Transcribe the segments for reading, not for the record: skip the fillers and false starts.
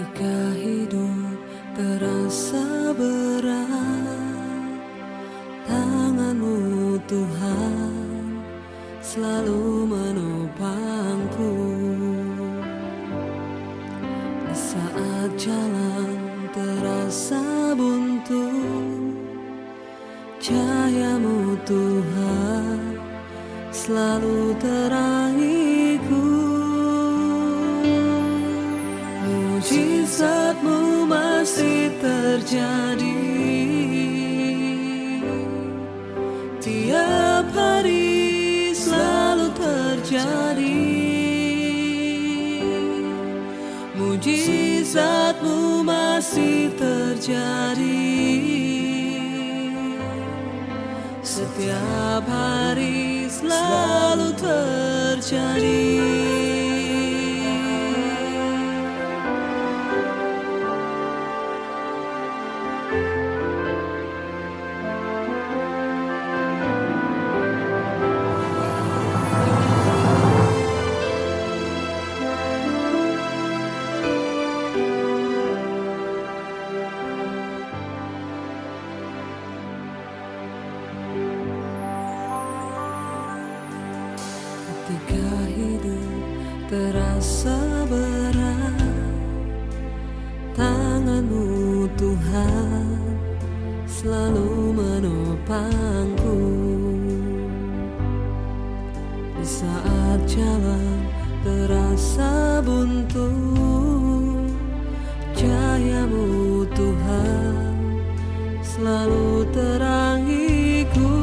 Ketika hidup terasa berat, tangan-Mu Tuhan selalu menopangku. Di saat jalan terasa buntu, cahaya-Mu Tuhan selalu terangiku. Mujizat-Mu masih terjadi tiap hari, selalu terjadi. Mujizat-Mu masih terjadi setiap hari, selalu terjadi. Ketika hidup terasa berat, tangan-Mu Tuhan selalu menopangku. Di saat jalan terasa buntu, cahaya-Mu Tuhan selalu terangiku.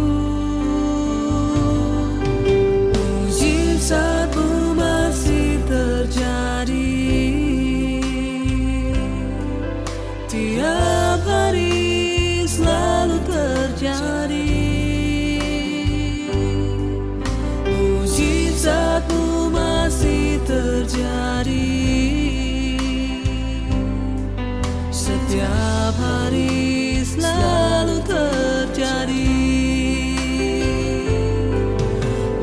Mujizat-Mu masih terjadi tiap hari, selalu terjadi. Mujizat-Mu masih terjadi setiap hari, selalu terjadi.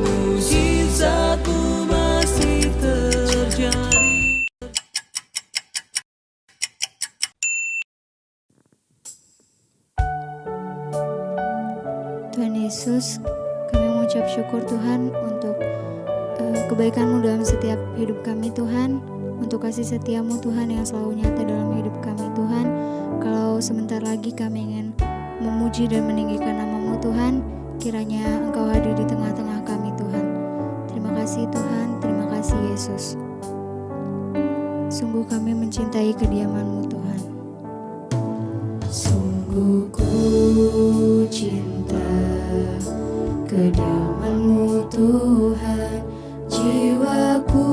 Mujizat-Mu masih terjadi. Tuhan Yesus, kami mengucap syukur Tuhan untuk kebaikan-Mu dalam setiap hidup kami Tuhan, untuk kasih setia-Mu Tuhan yang selalu nyata dalam hidup kami Tuhan. Kalau sebentar lagi kami ingin memuji dan meninggikan nama-Mu Tuhan, kiranya Engkau hadir di tengah-tengah kami Tuhan. Terima kasih Tuhan, terima kasih Yesus. Sungguh kami mencintai kediaman-Mu Tuhan. Sungguh ku cinta kediaman-Mu Tuhan, jiwaku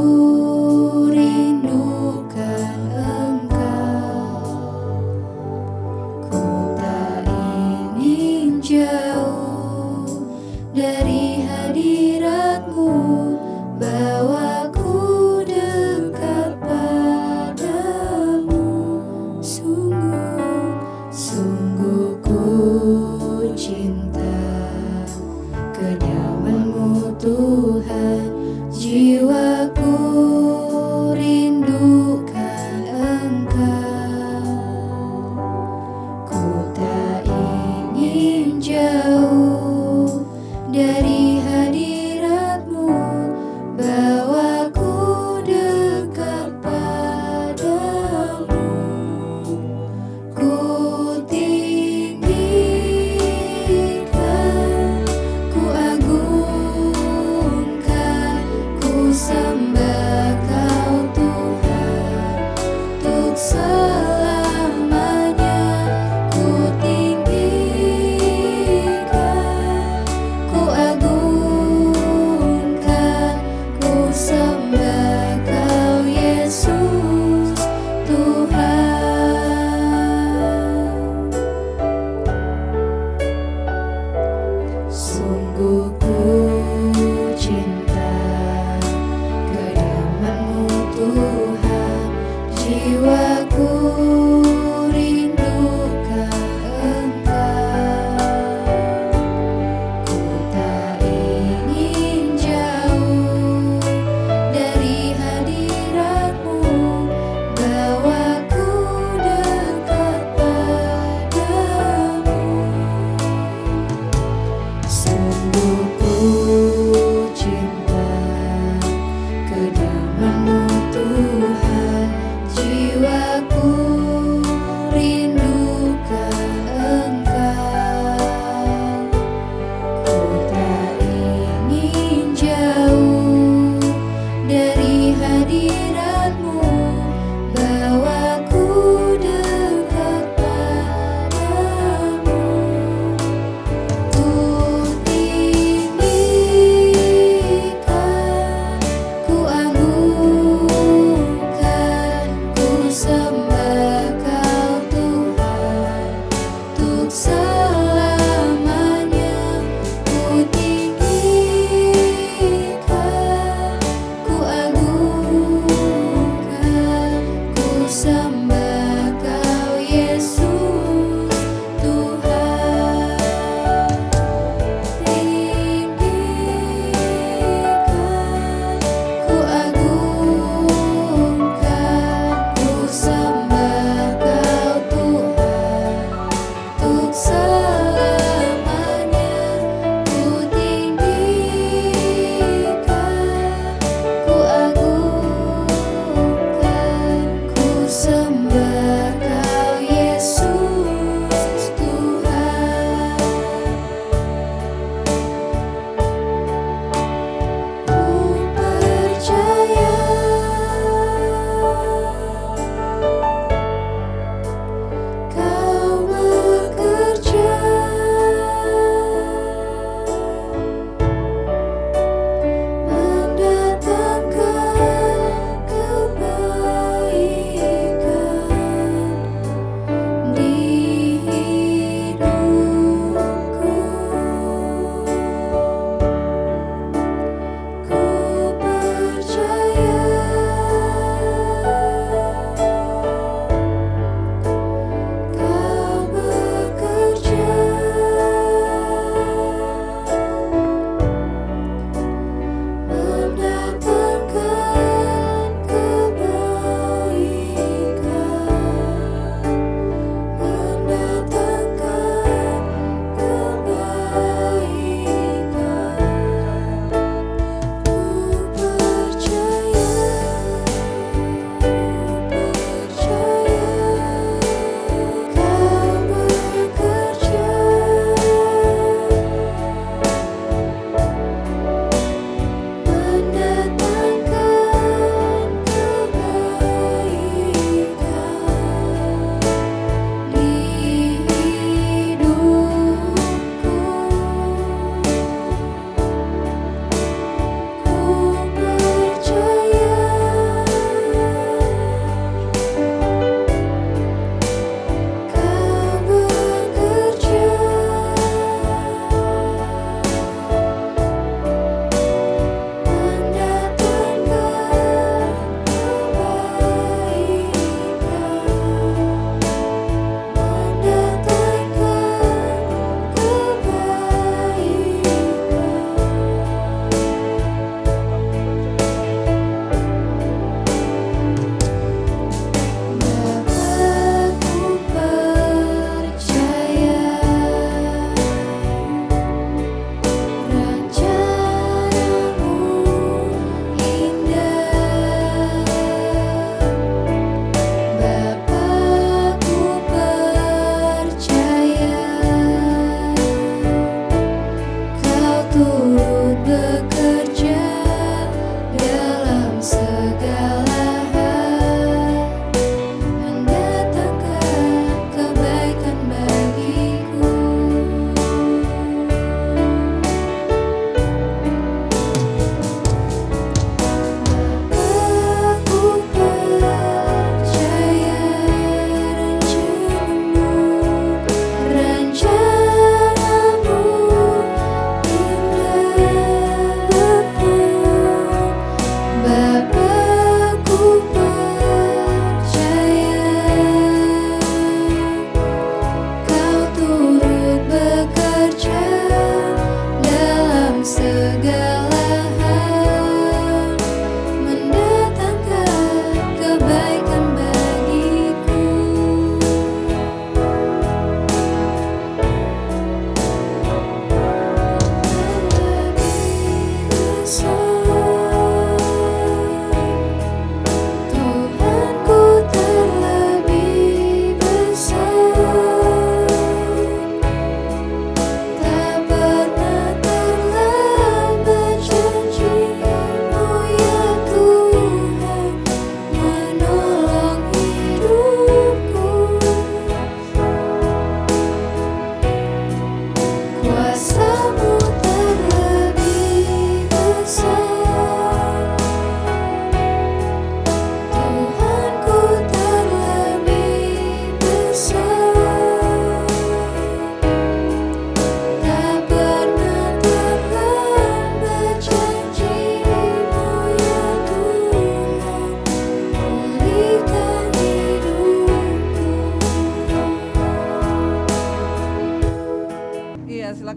rindukan Engkau. Ku tak ingin jauh dari hadirat-Mu, bawaku dekat padamu. Sungguh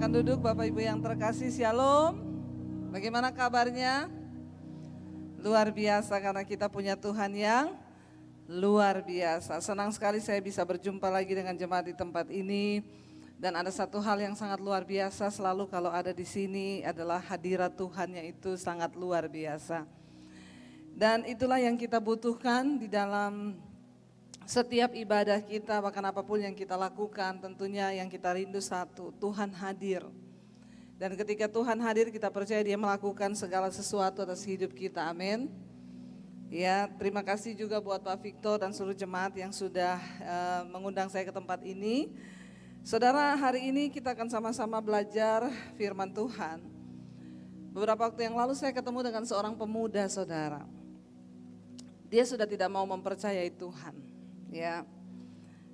Silakan duduk Bapak Ibu yang terkasih, Shalom. Bagaimana kabarnya? Luar biasa karena kita punya Tuhan yang luar biasa. Senang sekali saya bisa berjumpa lagi dengan jemaat di tempat ini. Dan ada satu hal yang sangat luar biasa selalu kalau ada di sini adalah hadirat Tuhan yang itu sangat luar biasa. Dan itulah yang kita butuhkan di dalam setiap ibadah kita, bahkan apapun yang kita lakukan, tentunya yang kita rindu satu, Tuhan hadir. Dan ketika Tuhan hadir kita percaya Dia melakukan segala sesuatu atas hidup kita, amin. Ya, terima kasih juga buat Pak Victor dan seluruh jemaat yang sudah mengundang saya ke tempat ini. Saudara, hari ini kita akan sama-sama belajar firman Tuhan. Beberapa waktu yang lalu saya ketemu dengan seorang pemuda, saudara. Dia sudah tidak mau mempercayai Tuhan. Ya,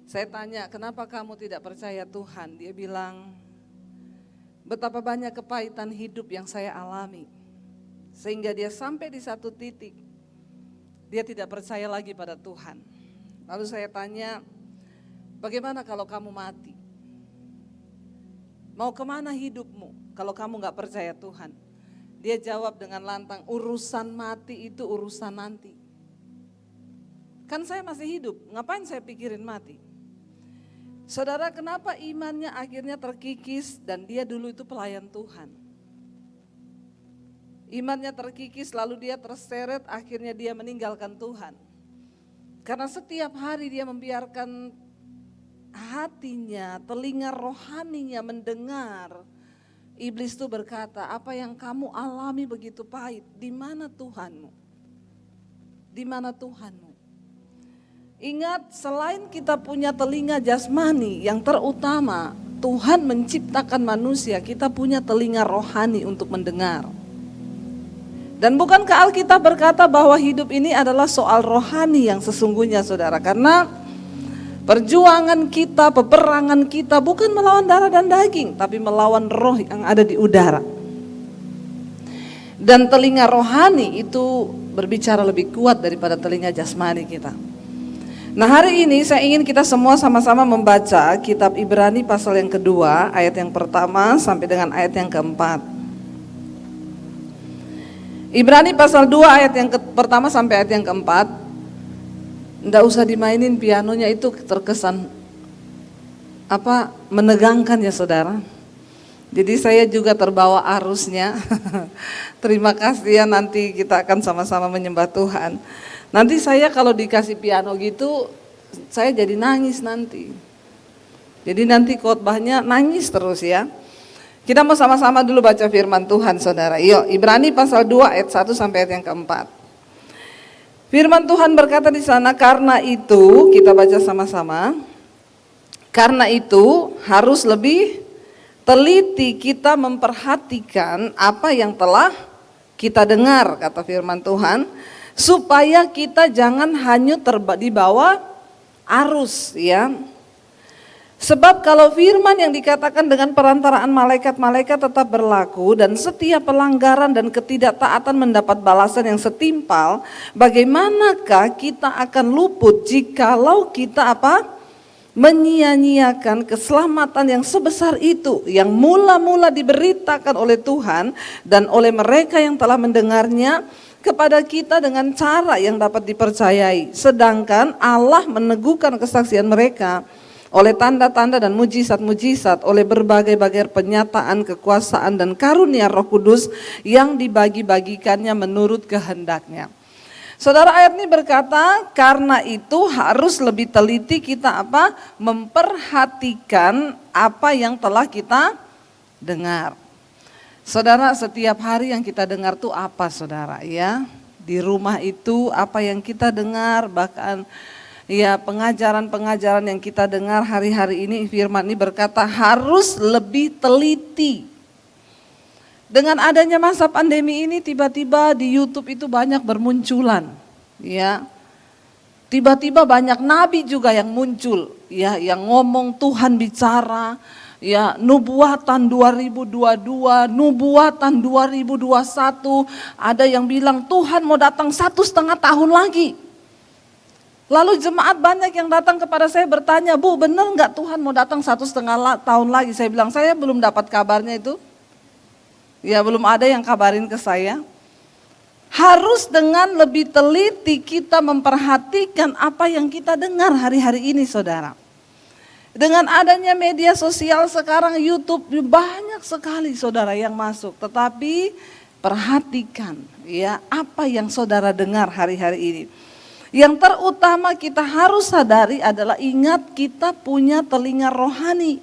saya tanya, kenapa kamu tidak percaya Tuhan? Dia bilang, betapa banyak kepahitan hidup yang saya alami. Sehingga dia sampai di satu titik, dia tidak percaya lagi pada Tuhan. Lalu saya tanya, bagaimana kalau kamu mati? Mau kemana hidupmu kalau kamu gak percaya Tuhan? Dia jawab dengan lantang, urusan mati itu urusan nanti. Kan saya masih hidup, ngapain saya pikirin mati? Saudara, kenapa imannya akhirnya terkikis dan dia dulu itu pelayan Tuhan? Imannya terkikis lalu dia terseret, akhirnya dia meninggalkan Tuhan. Karena setiap hari dia membiarkan hatinya, telinga rohaninya mendengar iblis itu berkata, apa yang kamu alami begitu pahit, di mana Tuhanmu? Di mana Tuhanmu? Ingat, selain kita punya telinga jasmani, yang terutama Tuhan menciptakan manusia, kita punya telinga rohani untuk mendengar. Dan bukankah Alkitab berkata bahwa hidup ini adalah soal rohani yang sesungguhnya, saudara? Karena perjuangan kita, peperangan kita bukan melawan darah dan daging, tapi melawan roh yang ada di udara. Dan telinga rohani itu berbicara lebih kuat daripada telinga jasmani kita. Nah, hari ini saya ingin kita semua sama-sama membaca kitab Ibrani pasal yang kedua, ayat yang pertama sampai dengan ayat yang keempat. Ibrani pasal 2 ayat yang pertama sampai ayat yang keempat. Nggak usah dimainin pianonya, itu terkesan menegangkan ya saudara. Jadi saya juga terbawa arusnya. Terima kasih ya, nanti kita akan sama-sama menyembah Tuhan. Nanti saya kalau dikasih piano gitu, saya jadi nangis nanti. Jadi nanti khotbahnya nangis terus ya. Kita mau sama-sama dulu baca firman Tuhan saudara. Yuk, Ibrani pasal 2 ayat 1 sampai ayat yang keempat. Firman Tuhan berkata di sana, karena itu, kita baca sama-sama. Karena itu harus lebih teliti kita memperhatikan apa yang telah kita dengar, kata firman Tuhan, supaya kita jangan hanyut di bawah arus ya. Sebab kalau firman yang dikatakan dengan perantaraan malaikat-malaikat tetap berlaku dan setiap pelanggaran dan ketidaktaatan mendapat balasan yang setimpal, bagaimanakah kita akan luput jikalau kita menyia-nyiakan keselamatan yang sebesar itu yang mula-mula diberitakan oleh Tuhan dan oleh mereka yang telah mendengarnya kepada kita dengan cara yang dapat dipercayai. Sedangkan Allah meneguhkan kesaksian mereka oleh tanda-tanda dan mujizat-mujizat, oleh berbagai-bagai penyataan kekuasaan dan karunia Roh Kudus yang dibagi-bagikannya menurut kehendaknya. Saudara, ayat ini berkata, karena itu harus lebih teliti kita memperhatikan apa yang telah kita dengar. Saudara, setiap hari yang kita dengar tuh apa saudara ya? Di rumah itu apa yang kita dengar, bahkan ya pengajaran-pengajaran yang kita dengar hari-hari ini, firman ini berkata harus lebih teliti. Dengan adanya masa pandemi ini tiba-tiba di YouTube itu banyak bermunculan ya. Tiba-tiba banyak nabi juga yang muncul ya, yang ngomong Tuhan bicara. Ya, nubuatan 2022, nubuatan 2021, ada yang bilang Tuhan mau datang 1,5 tahun lagi. Lalu jemaat banyak yang datang kepada saya bertanya, Bu benar nggak Tuhan mau datang 1,5 tahun lagi? Saya bilang, saya belum dapat kabarnya itu. Ya belum ada yang kabarin ke saya. Harus dengan lebih teliti kita memperhatikan apa yang kita dengar hari-hari ini saudara. Dengan adanya media sosial sekarang YouTube banyak sekali saudara yang masuk. Tetapi perhatikan ya apa yang saudara dengar hari-hari ini. Yang terutama kita harus sadari adalah ingat kita punya telinga rohani.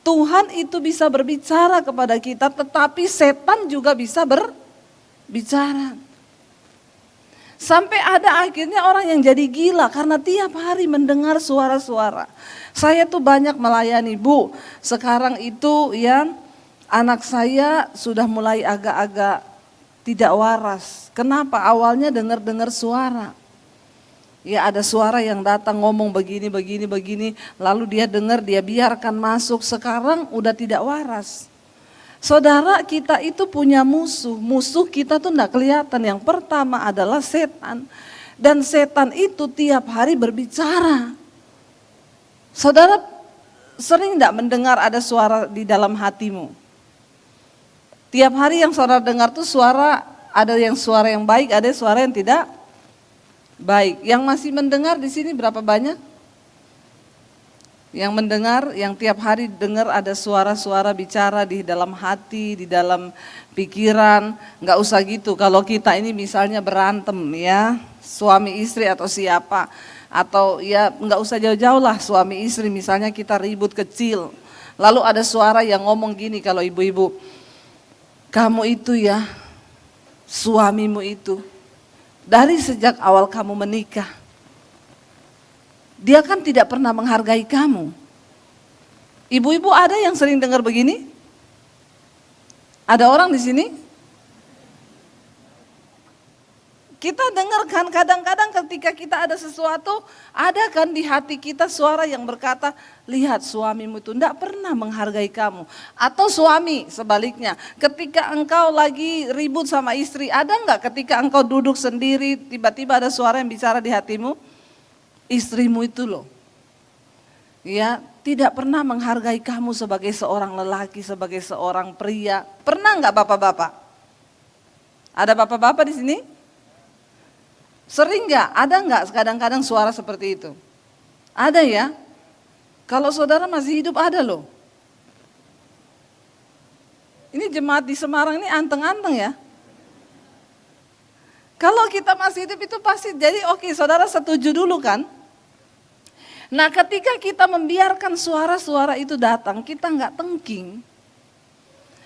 Tuhan itu bisa berbicara kepada kita tetapi setan juga bisa berbicara. Sampai ada akhirnya orang yang jadi gila karena tiap hari mendengar suara-suara. Saya tuh banyak melayani Bu, sekarang itu ya anak saya sudah mulai agak-agak tidak waras. Kenapa? Awalnya dengar-dengar suara. Ya ada suara yang datang ngomong begini, lalu dia dengar, dia biarkan masuk, sekarang udah tidak waras. Saudara kita itu punya musuh kita tuh enggak kelihatan, yang pertama adalah setan. Dan setan itu tiap hari berbicara. Saudara sering enggak mendengar ada suara di dalam hatimu? Tiap hari yang saudara dengar tuh suara, ada yang suara yang baik, ada suara yang tidak baik. Yang masih mendengar di sini berapa banyak? Yang mendengar, yang tiap hari dengar ada suara-suara bicara di dalam hati, di dalam pikiran. Enggak usah gitu, kalau kita ini misalnya berantem ya, suami istri atau siapa. Atau ya enggak usah jauh-jauh lah suami istri, misalnya kita ribut kecil. Lalu ada suara yang ngomong gini kalau ibu-ibu, kamu itu ya, suamimu itu, dari sejak awal kamu menikah, dia kan tidak pernah menghargai kamu. Ibu-ibu ada yang sering dengar begini? Ada orang di sini? Kita dengar kan kadang-kadang ketika kita ada sesuatu, ada kan di hati kita suara yang berkata, lihat suamimu itu tidak pernah menghargai kamu. Atau suami sebaliknya, ketika engkau lagi ribut sama istri, ada enggak ketika engkau duduk sendiri, tiba-tiba ada suara yang bicara di hatimu? Istrimu itu loh, ya tidak pernah menghargai kamu sebagai seorang lelaki, sebagai seorang pria. Pernah enggak bapak-bapak? Ada bapak-bapak di sini? Sering enggak? Ada enggak kadang-kadang suara seperti itu? Ada ya? Kalau saudara masih hidup ada loh. Ini jemaat di Semarang ini anteng-anteng ya. Kalau kita masih hidup itu pasti, jadi oke, saudara setuju dulu kan? Nah ketika kita membiarkan suara-suara itu datang, kita enggak tengking.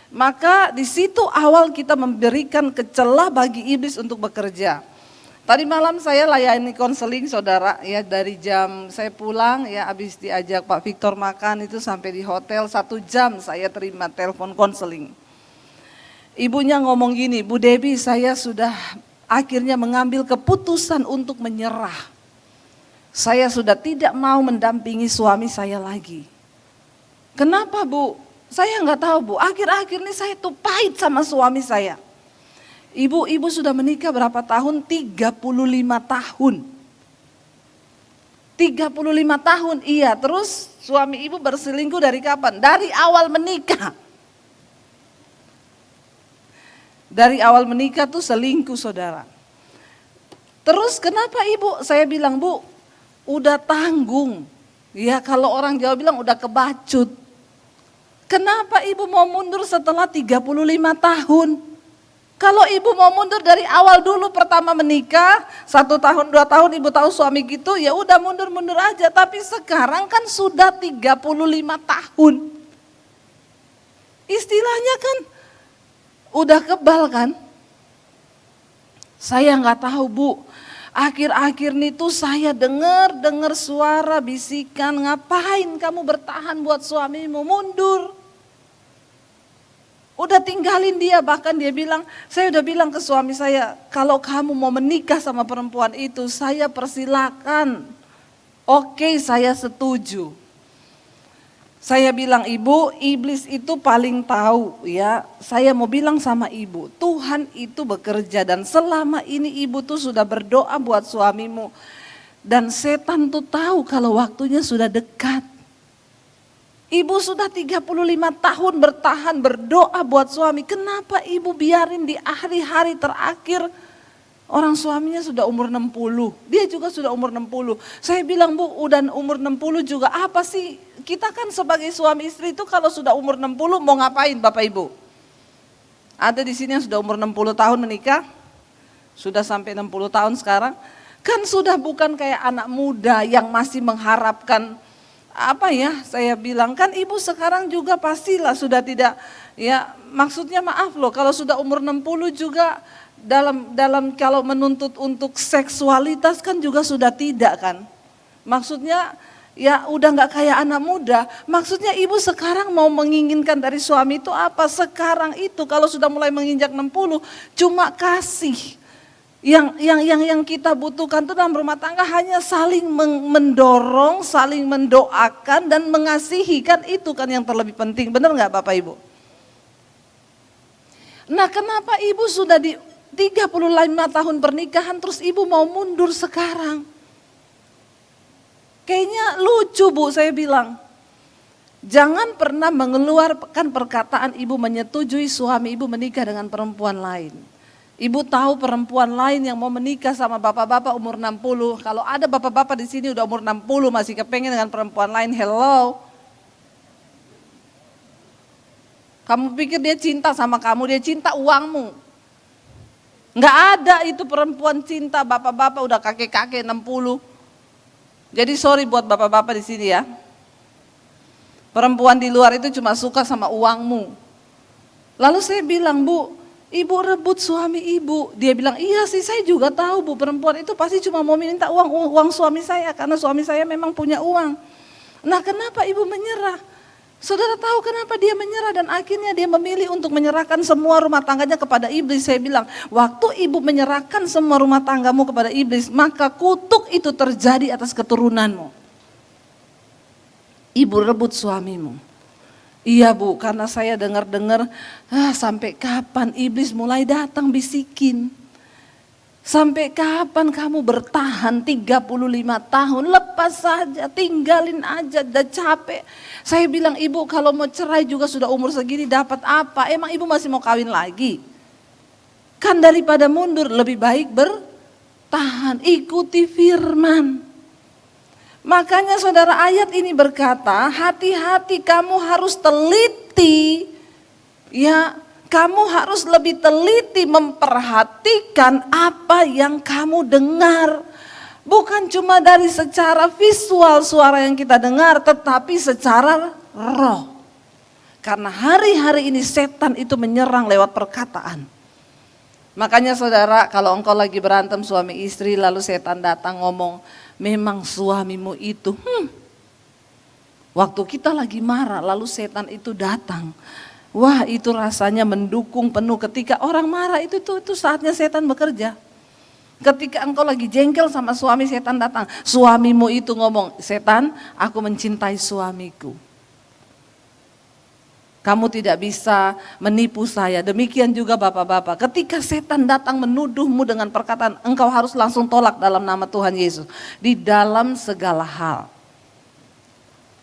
Maka di situ awal kita memberikan celah bagi iblis untuk bekerja. Tadi malam saya layani konseling saudara ya, dari jam saya pulang ya, habis diajak Pak Victor makan itu sampai di hotel 1 jam saya terima telepon konseling. Ibunya ngomong gini, Bu Debbie saya sudah akhirnya mengambil keputusan untuk menyerah. Saya sudah tidak mau mendampingi suami saya lagi. Kenapa Bu? Saya enggak tahu Bu, akhir-akhir ini saya tuh pahit sama suami saya. Ibu sudah menikah berapa tahun? 35 tahun. 35 tahun, iya. Terus suami ibu berselingkuh dari kapan? Dari awal menikah. Dari awal menikah tuh selingkuh saudara. Terus kenapa ibu? Saya bilang Bu, udah tanggung. Ya kalau orang Jawa bilang udah kebacut. Kenapa ibu mau mundur setelah 35 tahun? Kalau ibu mau mundur dari awal dulu pertama menikah, 1 tahun 2 tahun ibu tahu suami gitu, ya udah mundur-mundur aja. Tapi sekarang kan sudah 35 tahun. Istilahnya kan udah kebal kan. Saya nggak tahu Bu, akhir-akhir ini tuh saya dengar suara bisikan, ngapain kamu bertahan buat suamimu, mundur. Udah tinggalin dia, bahkan dia bilang, saya udah bilang ke suami saya, kalau kamu mau menikah sama perempuan itu, saya persilakan. Oke, saya setuju. Saya bilang, Ibu, iblis itu paling tahu ya. Saya mau bilang sama ibu, Tuhan itu bekerja dan selama ini ibu tuh sudah berdoa buat suamimu. Dan setan tuh tahu kalau waktunya sudah dekat. Ibu sudah 35 tahun bertahan berdoa buat suami. Kenapa ibu biarin di hari-hari terakhir orang suaminya sudah umur 60. Dia juga sudah umur 60. Saya bilang, Bu, udah umur 60 juga apa sih? Kita kan sebagai suami istri itu kalau sudah umur 60 mau ngapain Bapak Ibu? Ada di sini yang sudah umur 60 tahun menikah? Sudah sampai 60 tahun sekarang? Kan sudah bukan kayak anak muda yang masih mengharapkan apa ya, saya bilang kan ibu sekarang juga pastilah sudah tidak, ya maksudnya maaf loh kalau sudah umur 60 juga dalam kalau menuntut untuk seksualitas kan juga sudah tidak kan. Maksudnya ya udah nggak kayak anak muda. Maksudnya ibu sekarang mau menginginkan dari suami itu apa? Sekarang itu kalau sudah mulai menginjak 60 cuma kasih. Yang kita butuhkan itu dalam rumah tangga hanya saling mendorong, saling mendoakan dan mengasihi, kan itu kan yang terlebih penting, benar nggak Bapak Ibu? Nah kenapa ibu sudah di 35 tahun pernikahan terus ibu mau mundur sekarang? Kayaknya lucu Bu, saya bilang. Jangan pernah mengeluarkan perkataan ibu menyetujui suami ibu menikah dengan perempuan lain. Ibu tahu perempuan lain yang mau menikah sama bapak-bapak umur 60. Kalau ada bapak-bapak di sini udah umur 60 masih kepengen dengan perempuan lain, hello. Kamu pikir dia cinta sama kamu, dia cinta uangmu. Enggak ada itu perempuan cinta bapak-bapak udah kakek-kakek 60. Jadi sorry buat bapak-bapak di sini ya. Perempuan di luar itu cuma suka sama uangmu. Lalu saya bilang, Bu, ibu rebut suami ibu. Dia bilang, iya sih saya juga tahu Bu, perempuan itu pasti cuma mau minta uang suami saya karena suami saya memang punya uang. Nah kenapa ibu menyerah? Saudara tahu kenapa dia menyerah dan akhirnya dia memilih untuk menyerahkan semua rumah tangganya kepada iblis. Saya bilang, waktu ibu menyerahkan semua rumah tanggamu kepada iblis, maka kutuk itu terjadi atas keturunanmu. Ibu rebut suamimu. Iya Bu, karena saya dengar-dengar sampai kapan iblis mulai datang bisikin. Sampai kapan kamu bertahan 35 tahun, lepas saja, tinggalin aja, udah capek. Saya bilang ibu kalau mau cerai juga sudah umur segini dapat apa? Emang ibu masih mau kawin lagi? Kan daripada mundur lebih baik bertahan, ikuti firman. Makanya saudara ayat ini berkata, hati-hati kamu harus teliti, ya kamu harus lebih teliti memperhatikan apa yang kamu dengar. Bukan cuma dari secara visual suara yang kita dengar, tetapi secara roh. Karena hari-hari ini setan itu menyerang lewat perkataan. Makanya saudara kalau engkau lagi berantem suami istri lalu setan datang ngomong, memang suamimu itu, waktu kita lagi marah lalu setan itu datang. Wah itu rasanya mendukung penuh ketika orang marah itu saatnya setan bekerja. Ketika engkau lagi jengkel sama suami setan datang. Suamimu itu ngomong, setan aku mencintai suamiku. Kamu tidak bisa menipu saya. Demikian juga bapak-bapak. Ketika setan datang menuduhmu dengan perkataan, engkau harus langsung tolak dalam nama Tuhan Yesus. Di dalam segala hal.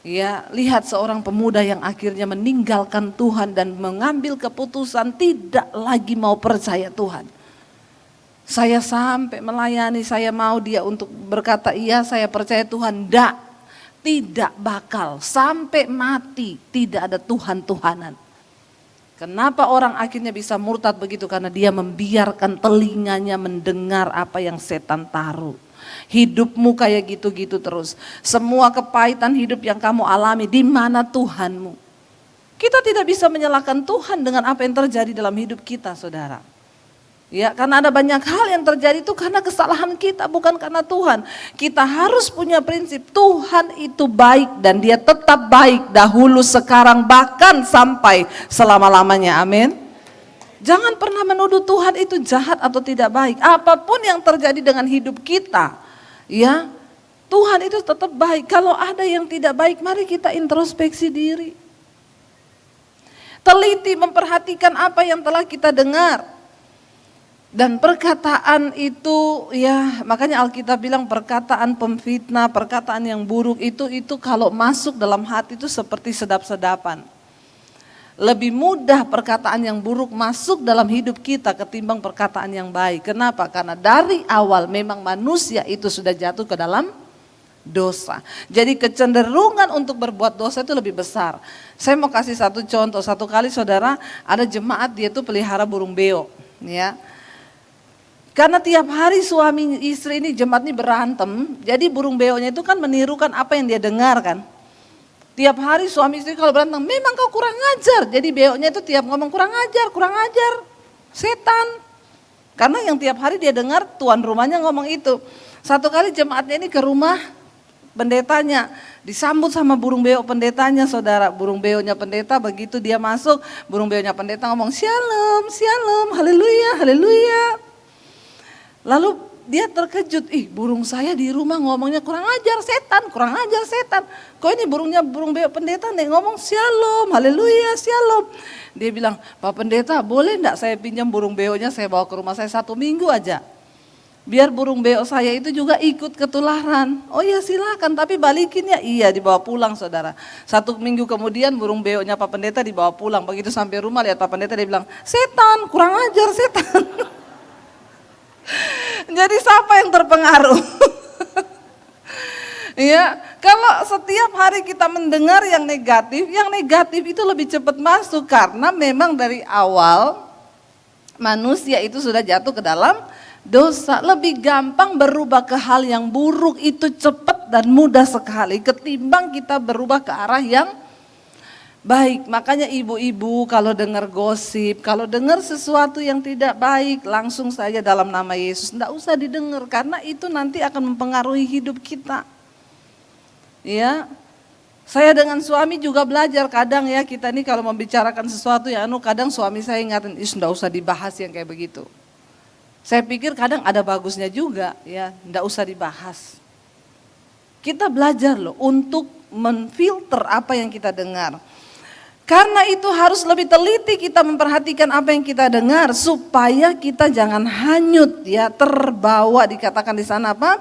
Ya, lihat seorang pemuda yang akhirnya meninggalkan Tuhan dan mengambil keputusan tidak lagi mau percaya Tuhan. Saya sampai melayani, saya mau dia untuk berkata, iya saya percaya Tuhan. Tidak bakal sampai mati tidak ada Tuhan-Tuhanan. Kenapa orang akhirnya bisa murtad begitu? Karena dia membiarkan telinganya mendengar apa yang setan taruh. Hidupmu kayak gitu-gitu terus. Semua kepahitan hidup yang kamu alami, di mana Tuhanmu? Kita tidak bisa menyalahkan Tuhan dengan apa yang terjadi dalam hidup kita, saudara. Ya, karena ada banyak hal yang terjadi itu karena kesalahan kita, bukan karena Tuhan. Kita harus punya prinsip Tuhan itu baik dan dia tetap baik dahulu, sekarang, bahkan sampai selama-lamanya. Amin. Jangan pernah menuduh Tuhan itu jahat atau tidak baik. Apapun yang terjadi dengan hidup kita, ya Tuhan itu tetap baik. Kalau ada yang tidak baik, mari kita introspeksi diri. Teliti memperhatikan apa yang telah kita dengar. Dan perkataan itu ya makanya Alkitab bilang perkataan pemfitnah, perkataan yang buruk itu kalau masuk dalam hati itu seperti sedap-sedapan. Lebih mudah perkataan yang buruk masuk dalam hidup kita ketimbang perkataan yang baik. Kenapa? Karena dari awal memang manusia itu sudah jatuh ke dalam dosa. Jadi kecenderungan untuk berbuat dosa itu lebih besar. Saya mau kasih satu contoh. Satu kali saudara ada jemaat dia tuh pelihara burung beo, ya. Karena tiap hari suami istri ini jemaat ini berantem, jadi burung beonya itu kan menirukan apa yang dia dengar kan. Tiap hari suami istri kalau berantem, memang kau kurang ajar. Jadi beonya itu tiap ngomong kurang ajar, setan. Karena yang tiap hari dia dengar tuan rumahnya ngomong itu. Satu kali jemaatnya ini ke rumah pendetanya, disambut sama burung beo pendetanya saudara. Burung beonya pendeta begitu dia masuk, burung beonya pendeta ngomong shalom, shalom, haleluya, haleluya. Lalu dia terkejut, burung saya di rumah ngomongnya kurang ajar setan. Kok ini burung beo pendeta nih ngomong shalom, haleluya, shalom. Dia bilang, Pak Pendeta boleh enggak saya pinjam burung beonya saya bawa ke rumah saya 1 minggu aja. Biar burung beo saya itu juga ikut ketularan. Oh iya silakan tapi balikin ya. Iya dibawa pulang saudara. 1 minggu kemudian burung beonya Pak Pendeta dibawa pulang. Begitu sampai rumah lihat Pak Pendeta dia bilang, setan, kurang ajar setan. Jadi siapa yang terpengaruh? Ya, kalau setiap hari kita mendengar yang negatif itu lebih cepat masuk karena memang dari awal manusia itu sudah jatuh ke dalam dosa. Lebih gampang berubah ke hal yang buruk itu cepat dan mudah sekali ketimbang kita berubah ke arah yang baik. Makanya ibu-ibu kalau dengar gosip, kalau dengar sesuatu yang tidak baik, langsung saja dalam nama Yesus. Tidak usah didengar karena itu nanti akan mempengaruhi hidup kita. Ya, saya dengan suami juga belajar kadang ya kita ini kalau membicarakan sesuatu ya kadang suami saya ingatin, tidak usah dibahas yang kayak begitu. Saya pikir kadang ada bagusnya juga ya, tidak usah dibahas. Kita belajar loh untuk menfilter apa yang kita dengar. Karena itu harus lebih teliti kita memperhatikan apa yang kita dengar supaya kita jangan hanyut ya, terbawa dikatakan di sana apa?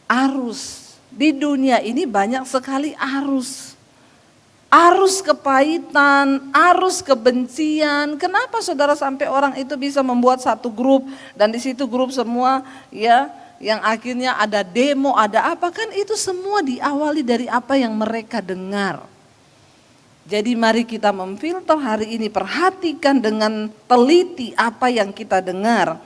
Arus. Di dunia ini banyak sekali arus. Arus kepahitan, arus kebencian. Kenapa saudara sampai orang itu bisa membuat satu grup dan di situ grup semua ya yang akhirnya ada demo, ada apa kan itu semua diawali dari apa yang mereka dengar. Jadi mari kita memfilter hari ini, perhatikan dengan teliti apa yang kita dengar.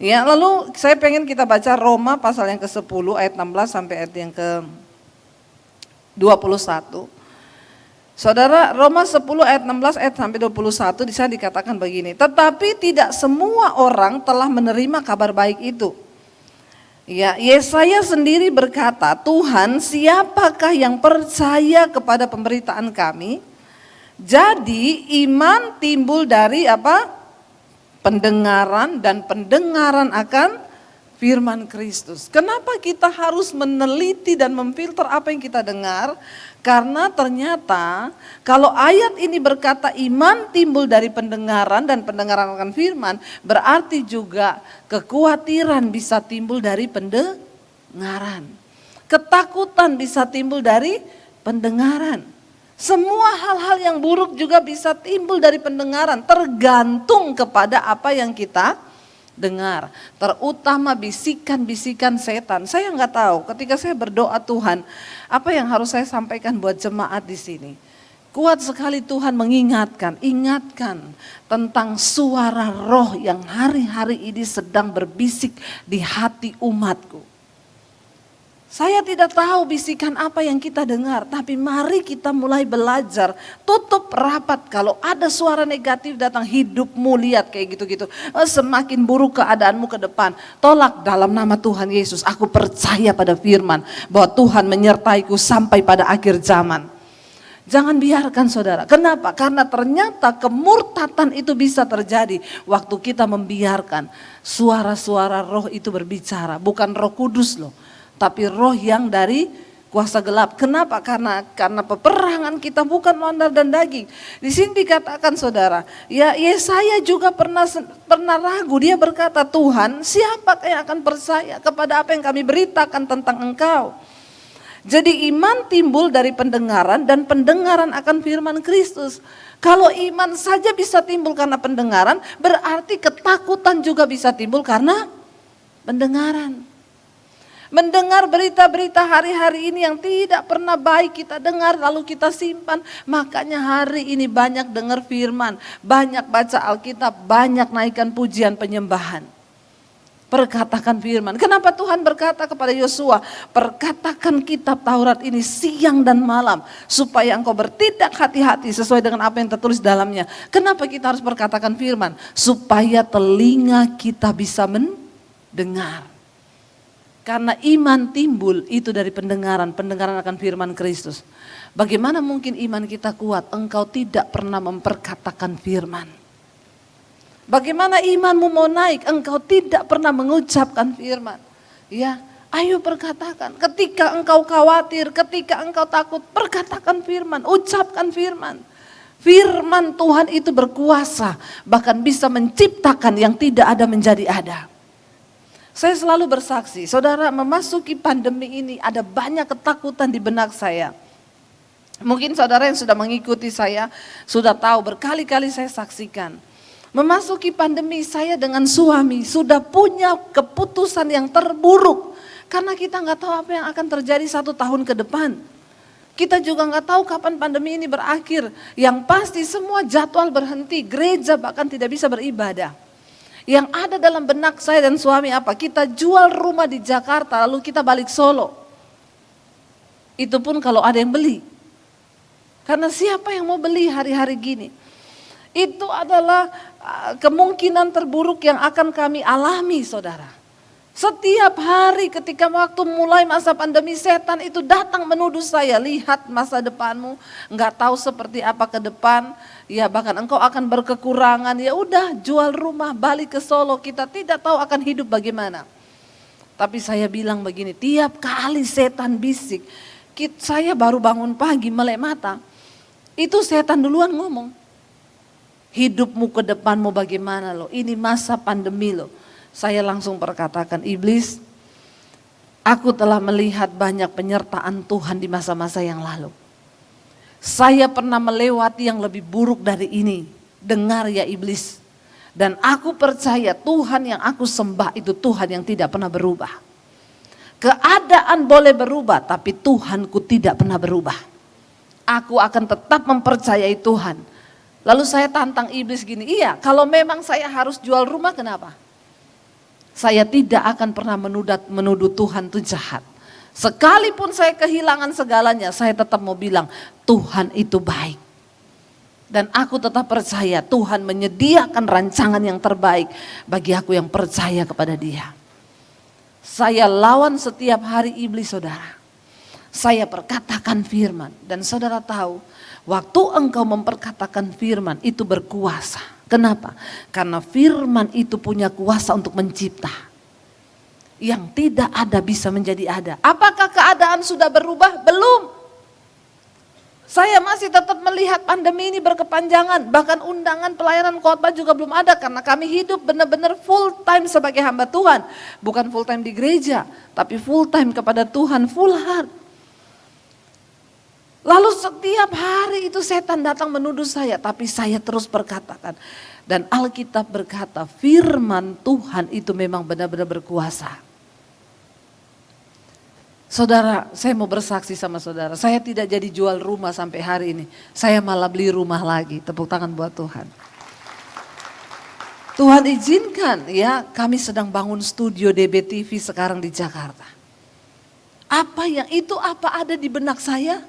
Ya, lalu saya pengen kita baca Roma pasal yang ke-10 ayat 16 sampai ayat yang ke-21. Saudara, Roma 10 ayat 16 ayat sampai 21 di sana dikatakan begini, tetapi tidak semua orang telah menerima kabar baik itu. Ya, Yesaya sendiri berkata, Tuhan, siapakah yang percaya kepada pemberitaan kami? Jadi iman timbul dari apa? Pendengaran dan pendengaran akan firman Kristus. Kenapa kita harus meneliti dan memfilter apa yang kita dengar? Karena ternyata kalau ayat ini berkata iman timbul dari pendengaran dan pendengaran akan firman, berarti juga kekhawatiran bisa timbul dari pendengaran. Ketakutan bisa timbul dari pendengaran. Semua hal-hal yang buruk juga bisa timbul dari pendengaran, tergantung kepada apa yang kita dengar. Terutama bisikan-bisikan setan. Saya nggak tahu ketika saya berdoa Tuhan, apa yang harus saya sampaikan buat jemaat di sini. Kuat sekali Tuhan mengingatkan, ingatkan tentang suara roh yang hari-hari ini sedang berbisik di hati umatku. Saya tidak tahu bisikan apa yang kita dengar, tapi mari kita mulai belajar. Tutup rapat kalau ada suara negatif datang hidupmu, lihat kayak gitu-gitu. Semakin buruk keadaanmu ke depan, tolak dalam nama Tuhan Yesus. Aku percaya pada firman bahwa Tuhan menyertaiku sampai pada akhir zaman. Jangan biarkan saudara. Kenapa? Karena ternyata kemurtatan itu bisa terjadi waktu kita membiarkan suara-suara roh itu berbicara. Bukan Roh Kudus loh. Tapi roh yang dari kuasa gelap. Kenapa? Karena peperangan kita bukan lawan darah dan daging. Di sini dikatakan saudara, ya Yesaya juga pernah ragu. Dia berkata, Tuhan, siapa yang akan percaya kepada apa yang kami beritakan tentang Engkau? Jadi iman timbul dari pendengaran dan pendengaran akan firman Kristus. Kalau iman saja bisa timbul karena pendengaran, berarti ketakutan juga bisa timbul karena pendengaran. Mendengar berita-berita hari-hari ini yang tidak pernah baik kita dengar lalu kita simpan. Makanya hari ini banyak dengar firman, banyak baca Alkitab, banyak naikkan pujian penyembahan. Perkatakan firman. Kenapa Tuhan berkata kepada Yosua, perkatakan kitab Taurat ini siang dan malam supaya engkau bertindak hati-hati sesuai dengan apa yang tertulis dalamnya. Kenapa kita harus perkatakan firman? Supaya telinga kita bisa mendengar. Karena iman timbul itu dari pendengaran akan firman Kristus. Bagaimana mungkin iman kita kuat? Engkau tidak pernah memperkatakan firman. Bagaimana imanmu mau naik? Engkau tidak pernah mengucapkan firman. Ya, ayo perkatakan. Ketika engkau khawatir, ketika engkau takut, perkatakan firman, ucapkan firman. Firman Tuhan itu berkuasa, bahkan bisa menciptakan yang tidak ada menjadi ada. Saya selalu bersaksi, saudara, memasuki pandemi ini ada banyak ketakutan di benak saya. Mungkin saudara yang sudah mengikuti saya sudah tahu, berkali-kali saya saksikan. Memasuki pandemi, saya dengan suami sudah punya keputusan yang terburuk. Karena kita nggak tahu apa yang akan terjadi 1 tahun ke depan. Kita juga nggak tahu kapan pandemi ini berakhir. Yang pasti semua jadwal berhenti, gereja bahkan tidak bisa beribadah. Yang ada dalam benak saya dan suami apa? Kita jual rumah di Jakarta lalu kita balik Solo. Itu pun kalau ada yang beli. Karena siapa yang mau beli hari-hari gini? Itu adalah kemungkinan terburuk yang akan kami alami, saudara. Setiap hari ketika waktu mulai masa pandemi, setan itu datang menuduh saya, lihat masa depanmu, enggak tahu seperti apa ke depan, ya bahkan engkau akan berkekurangan, ya udah jual rumah, balik ke Solo, kita tidak tahu akan hidup bagaimana. Tapi saya bilang begini, tiap kali setan bisik, saya baru bangun pagi melek mata, itu setan duluan ngomong. Hidupmu ke depanmu bagaimana loh, ini masa pandemi loh. Saya langsung perkatakan, iblis, aku telah melihat banyak penyertaan Tuhan di masa-masa yang lalu. Saya pernah melewati yang lebih buruk dari ini, dengar ya iblis. Dan aku percaya Tuhan yang aku sembah itu Tuhan yang tidak pernah berubah. Keadaan boleh berubah, tapi Tuhanku tidak pernah berubah. Aku akan tetap mempercayai Tuhan. Lalu saya tantang iblis gini, iya kalau memang saya harus jual rumah kenapa? Saya tidak akan pernah menuduh Tuhan itu jahat. Sekalipun saya kehilangan segalanya, saya tetap mau bilang Tuhan itu baik. Dan aku tetap percaya Tuhan menyediakan rancangan yang terbaik bagi aku yang percaya kepada Dia. Saya lawan setiap hari iblis, saudara. Saya perkatakan firman dan saudara tahu, waktu engkau memperkatakan firman itu berkuasa. Kenapa? Karena firman itu punya kuasa untuk mencipta. Yang tidak ada bisa menjadi ada. Apakah keadaan sudah berubah? Belum. Saya masih tetap melihat pandemi ini berkepanjangan. Bahkan undangan pelayanan khotbah juga belum ada. Karena kami hidup benar-benar full time sebagai hamba Tuhan. Bukan full time di gereja, tapi full time kepada Tuhan, full heart. Lalu setiap hari itu setan datang menuduh saya, tapi saya terus berkatakan. Dan Alkitab berkata firman Tuhan itu memang benar-benar berkuasa. Saudara, saya mau bersaksi sama saudara, saya tidak jadi jual rumah sampai hari ini. Saya malah beli rumah lagi, tepuk tangan buat Tuhan. Tuhan izinkan ya, kami sedang bangun studio DBTV sekarang di Jakarta. Apa yang itu apa ada di benak saya?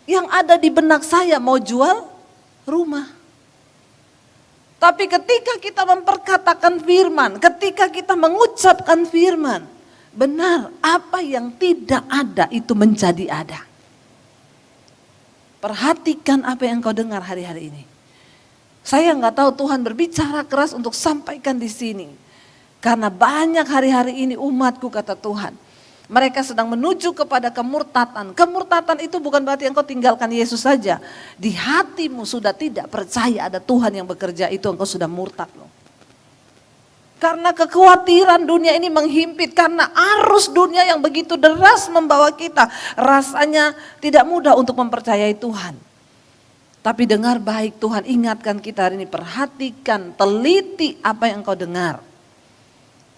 Yang ada di benak saya mau jual rumah. Tapi ketika kita memperkatakan firman, ketika kita mengucapkan firman, benar apa yang tidak ada itu menjadi ada. Perhatikan apa yang kau dengar hari-hari ini. Saya nggak tahu Tuhan berbicara keras untuk sampaikan di sini. Karena banyak hari-hari ini umatku kata Tuhan. Mereka sedang menuju kepada kemurtatan. Kemurtatan itu bukan berarti engkau tinggalkan Yesus saja. Di hatimu sudah tidak percaya ada Tuhan yang bekerja, itu engkau sudah murtad loh. Karena kekhawatiran dunia ini menghimpit, karena arus dunia yang begitu deras membawa kita, rasanya tidak mudah untuk mempercayai Tuhan. Tapi dengar baik, Tuhan ingatkan kita hari ini, perhatikan, teliti apa yang engkau dengar.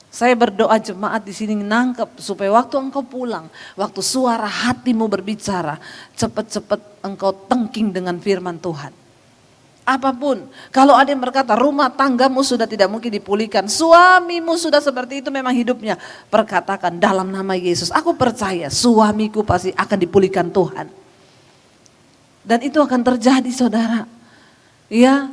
Saya berdoa jemaat di sini nangkep supaya waktu engkau pulang, waktu suara hatimu berbicara, cepat-cepat engkau tengking dengan firman Tuhan. Apapun, kalau ada yang berkata rumah tanggamu sudah tidak mungkin dipulihkan, suamimu sudah seperti itu memang hidupnya, perkatakan dalam nama Yesus, aku percaya suamiku pasti akan dipulihkan Tuhan. Dan itu akan terjadi saudara. Ya,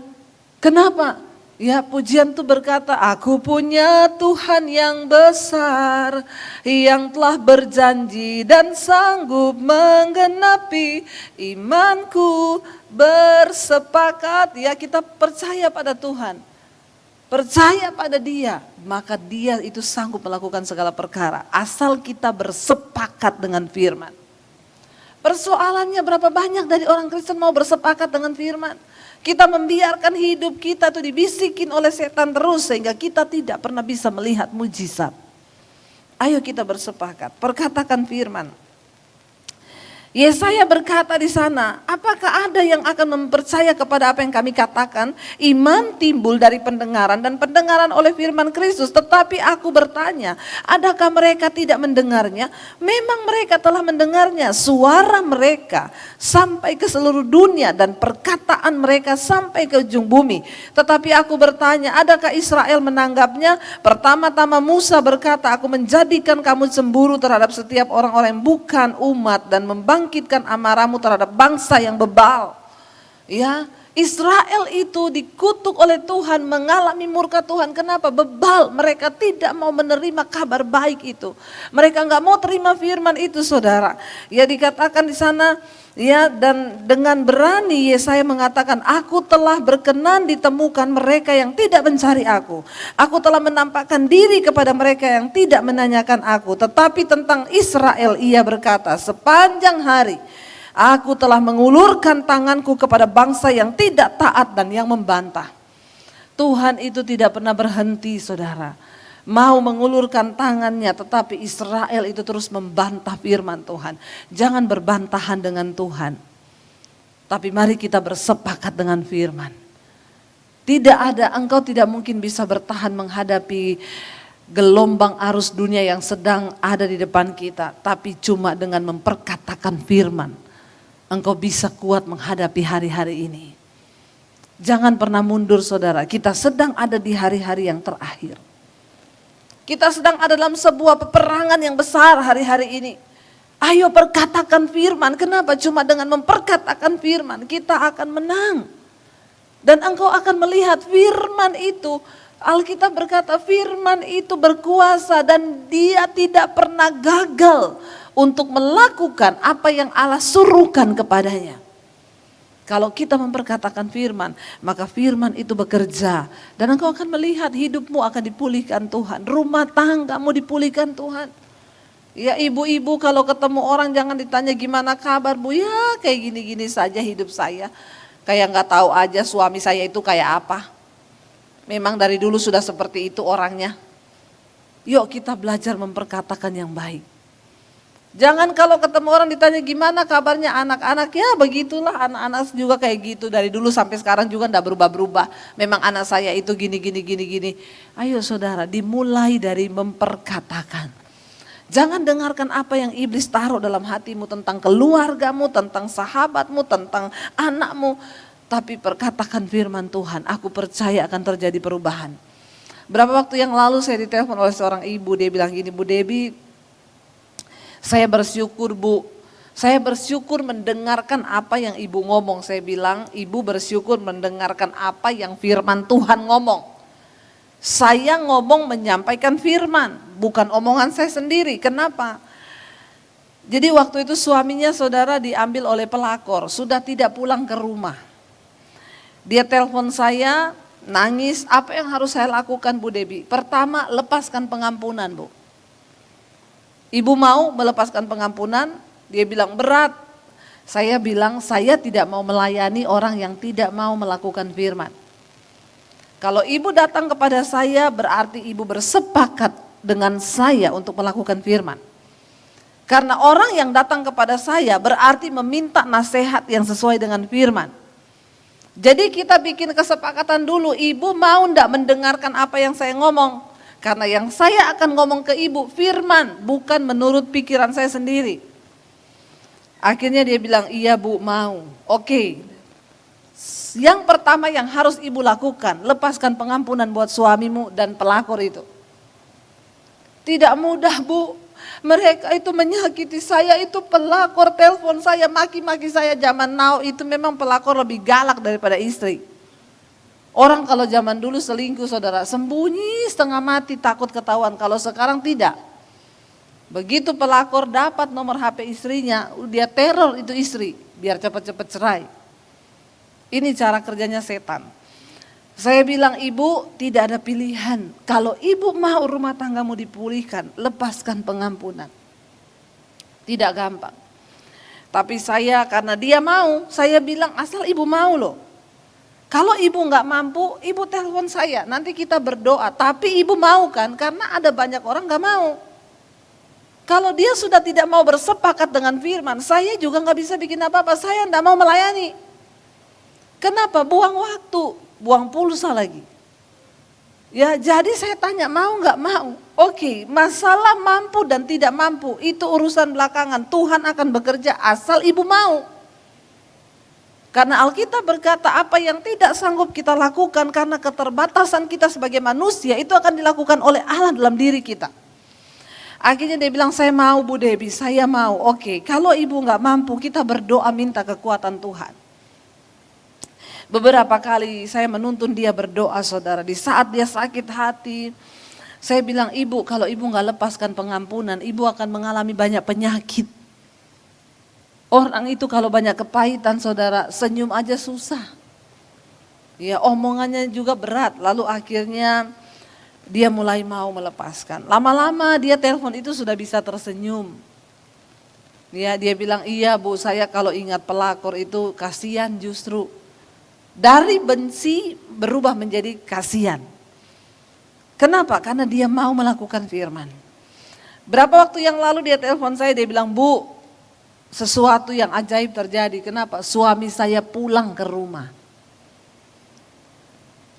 kenapa? Ya, pujian itu berkata, aku punya Tuhan yang besar, yang telah berjanji dan sanggup menggenapi imanku, bersepakat. Ya, kita percaya pada Tuhan, percaya pada Dia, maka Dia itu sanggup melakukan segala perkara, asal kita bersepakat dengan firman. Persoalannya berapa banyak dari orang Kristen mau bersepakat dengan firman. Kita membiarkan hidup kita tuh dibisikin oleh setan terus sehingga kita tidak pernah bisa melihat mujizat. Ayo kita bersepakat, perkatakan firman. Yesaya berkata di sana, apakah ada yang akan mempercaya kepada apa yang kami katakan? Iman timbul dari pendengaran dan pendengaran oleh firman Kristus. Tetapi aku bertanya, adakah mereka tidak mendengarnya? Memang mereka telah mendengarnya, suara mereka sampai ke seluruh dunia dan perkataan mereka sampai ke ujung bumi. Tetapi aku bertanya, adakah Israel menanggapnya? Pertama-tama Musa berkata, aku menjadikan kamu cemburu terhadap setiap orang-orang yang bukan umat dan membangkitkan amarahmu terhadap bangsa yang bebal. Ya, Israel itu dikutuk oleh Tuhan, mengalami murka Tuhan. Kenapa? Bebal, mereka tidak mau menerima kabar baik itu. Mereka nggak mau terima firman itu, saudara. Ya, dikatakan di sana, ya, dan dengan berani Yesaya mengatakan, aku telah berkenan ditemukan mereka yang tidak mencari aku. Aku telah menampakkan diri kepada mereka yang tidak menanyakan aku. Tetapi tentang Israel ia berkata, sepanjang hari aku telah mengulurkan tanganku kepada bangsa yang tidak taat dan yang membantah. Tuhan itu tidak pernah berhenti, saudara. Mau mengulurkan tangannya, tetapi Israel itu terus membantah firman Tuhan. Jangan berbantahan dengan Tuhan, tapi mari kita bersepakat dengan firman. Tidak ada, engkau tidak mungkin bisa bertahan menghadapi gelombang arus dunia yang sedang ada di depan kita, tapi cuma dengan memperkatakan firman engkau bisa kuat menghadapi hari-hari ini. Jangan pernah mundur, saudara. Kita sedang ada di hari-hari yang terakhir. Kita sedang ada dalam sebuah peperangan yang besar hari-hari ini. Ayo perkatakan firman. Kenapa? Cuma dengan memperkatakan firman kita akan menang. Dan engkau akan melihat firman itu. Alkitab berkata firman itu berkuasa dan dia tidak pernah gagal untuk melakukan apa yang Allah suruhkan kepadanya. Kalau kita memperkatakan firman, maka firman itu bekerja. Dan engkau akan melihat hidupmu akan dipulihkan Tuhan. Rumah tanggamu dipulihkan Tuhan. Ya, ibu-ibu kalau ketemu orang jangan ditanya gimana kabar bu. Ya kayak gini-gini saja hidup saya. Kayak gak tahu aja suami saya itu kayak apa. Memang dari dulu sudah seperti itu orangnya. Yuk kita belajar memperkatakan yang baik. Jangan kalau ketemu orang ditanya gimana kabarnya anak-anak, ya begitulah anak-anak juga kayak gitu. Dari dulu sampai sekarang juga enggak berubah-berubah. Memang anak saya itu gini. Ayo saudara, dimulai dari memperkatakan. Jangan dengarkan apa yang iblis taruh dalam hatimu tentang keluargamu, tentang sahabatmu, tentang anakmu. Tapi perkatakan firman Tuhan, aku percaya akan terjadi perubahan. Berapa waktu yang lalu saya ditelepon oleh seorang ibu, dia bilang gini, Bu Debbie, saya bersyukur Bu, saya bersyukur mendengarkan apa yang ibu ngomong. Saya bilang, ibu bersyukur mendengarkan apa yang firman Tuhan ngomong. Saya ngomong menyampaikan firman, bukan omongan saya sendiri. Kenapa? Jadi waktu itu suaminya saudara diambil oleh pelakor, sudah tidak pulang ke rumah. Dia telepon saya, nangis, apa yang harus saya lakukan Bu Debbie? Pertama, lepaskan pengampunan Bu. Ibu mau melepaskan pengampunan? Dia bilang berat. Saya bilang saya tidak mau melayani orang yang tidak mau melakukan firman. Kalau ibu datang kepada saya berarti ibu bersepakat dengan saya untuk melakukan firman. Karena orang yang datang kepada saya berarti meminta nasihat yang sesuai dengan firman. Jadi kita bikin kesepakatan dulu, ibu mau ndak mendengarkan apa yang saya ngomong? Karena yang saya akan ngomong ke ibu firman, bukan menurut pikiran saya sendiri. Akhirnya dia bilang, iya bu mau. Oke. Yang pertama yang harus ibu lakukan, lepaskan pengampunan buat suamimu dan pelakor itu. Tidak mudah bu, mereka itu menyakiti saya, itu pelakor, telepon saya, maki-maki saya. Zaman now itu memang pelakor lebih galak daripada istri. Orang kalau zaman dulu selingkuh saudara, sembunyi setengah mati takut ketahuan, kalau sekarang tidak. Begitu pelakor dapat nomor HP istrinya, dia teror itu istri, biar cepat-cepat cerai. Ini cara kerjanya setan. Saya bilang ibu tidak ada pilihan. Kalau ibu mau rumah tanggamu dipulihkan, lepaskan pengampunan. Tidak gampang. Tapi saya karena dia mau, saya bilang asal ibu mau loh. Kalau ibu nggak mampu, ibu telepon saya, nanti kita berdoa. Tapi ibu mau kan, karena ada banyak orang nggak mau. Kalau dia sudah tidak mau bersepakat dengan firman, saya juga nggak bisa bikin apa-apa, saya nggak mau melayani. Kenapa? Buang waktu, buang pulsa lagi. Ya jadi saya tanya mau nggak mau? Oke, masalah mampu dan tidak mampu itu urusan belakangan. Tuhan akan bekerja asal ibu mau. Karena Alkitab berkata apa yang tidak sanggup kita lakukan karena keterbatasan kita sebagai manusia itu akan dilakukan oleh Allah dalam diri kita. Akhirnya dia bilang saya mau Bu Debbie, saya mau. Oke, kalau ibu nggak mampu kita berdoa minta kekuatan Tuhan. Beberapa kali saya menuntun dia berdoa saudara. Di saat dia sakit hati, saya bilang ibu kalau ibu gak lepaskan pengampunan, ibu akan mengalami banyak penyakit. Orang itu kalau banyak kepahitan saudara, senyum aja susah. Ya omongannya juga berat, lalu akhirnya dia mulai mau melepaskan. Lama-lama dia telepon itu sudah bisa tersenyum. Ya dia bilang iya bu, saya kalau ingat pelakor itu kasihan justru. Dari benci berubah menjadi kasihan. Kenapa? Karena dia mau melakukan firman. Berapa waktu yang lalu dia telepon saya, dia bilang, Bu, sesuatu yang ajaib terjadi. Kenapa? Suami saya pulang ke rumah.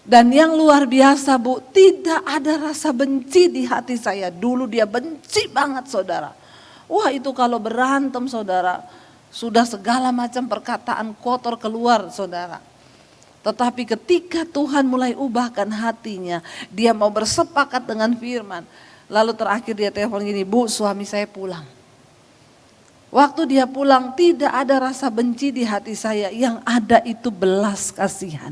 Dan yang luar biasa Bu, tidak ada rasa benci di hati saya. Dulu dia benci banget saudara. Wah itu kalau berantem saudara, sudah segala macam perkataan kotor keluar saudara. Tetapi ketika Tuhan mulai ubahkan hatinya, dia mau bersepakat dengan firman. Lalu terakhir dia telepon gini, Bu suami saya pulang. Waktu dia pulang tidak ada rasa benci di hati saya, yang ada itu belas kasihan.